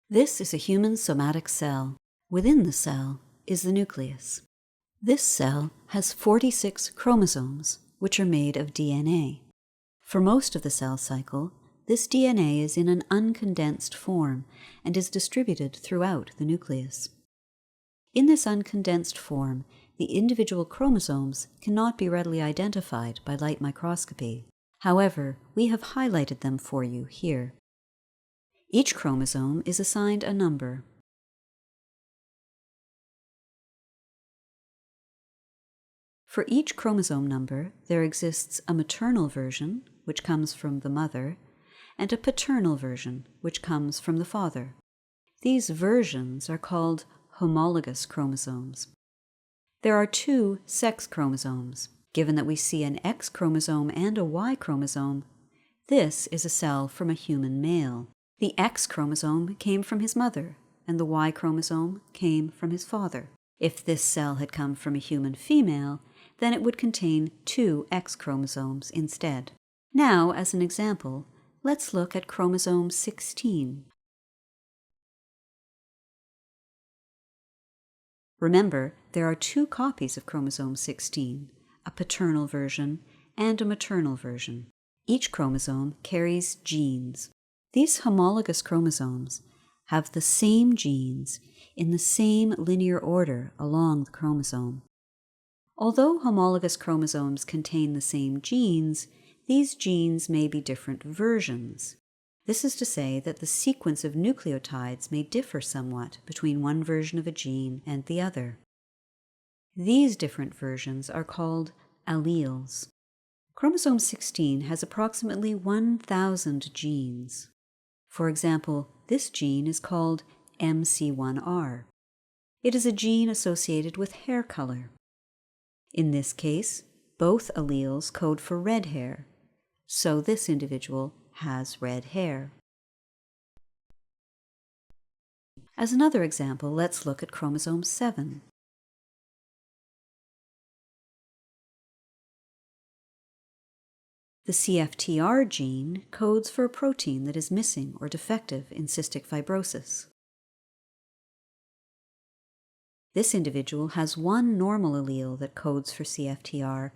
This is a human somatic cell. Within the cell is the nucleus. This cell has 46 chromosomes, which are made of DNA. For most of the cell cycle, this DNA is in an uncondensed form and is distributed throughout the nucleus. In this uncondensed form, the individual chromosomes cannot be readily identified by light microscopy. However, we have highlighted them for you here. Each chromosome is assigned a number. For each chromosome number, there exists a maternal version, which comes from the mother, and a paternal version, which comes from the father. These versions are called homologous chromosomes. There are 2 sex chromosomes. Given that we see an X chromosome and a Y chromosome, this is a cell from a human male. The X chromosome came from his mother, and the Y chromosome came from his father. If this cell had come from a human female, then it would contain 2 X chromosomes instead. Now, as an example, let's look at chromosome 16. Remember, there are 2 copies of chromosome 16, a paternal version and a maternal version. Each chromosome carries genes. These homologous chromosomes have the same genes in the same linear order along the chromosome. Although homologous chromosomes contain the same genes, these genes may be different versions. This is to say that the sequence of nucleotides may differ somewhat between one version of a gene and the other. These different versions are called alleles. Chromosome 16 has approximately 1,000 genes. For example, this gene is called MC1R. It is a gene associated with hair color. In this case, both alleles code for red hair, so this individual has red hair. As another example, let's look at chromosome 7. The CFTR gene codes for a protein that is missing or defective in cystic fibrosis. This individual has 1 normal allele that codes for CFTR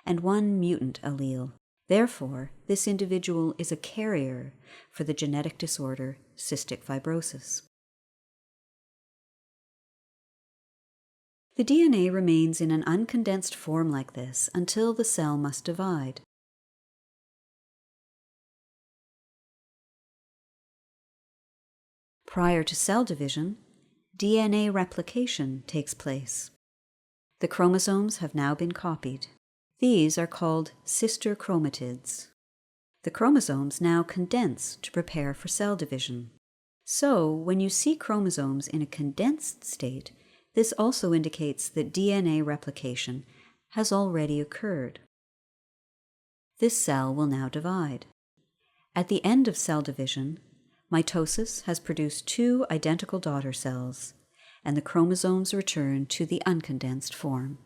and 1 mutant allele. Therefore, this individual is a carrier for the genetic disorder cystic fibrosis. The DNA remains in an uncondensed form like this until the cell must divide. Prior to cell division, DNA replication takes place. The chromosomes have now been copied. These are called sister chromatids. The chromosomes now condense to prepare for cell division. So, when you see chromosomes in a condensed state, this also indicates that DNA replication has already occurred. This cell will now divide. At the end of cell division, mitosis has produced 2 identical daughter cells, and the chromosomes return to the uncondensed form.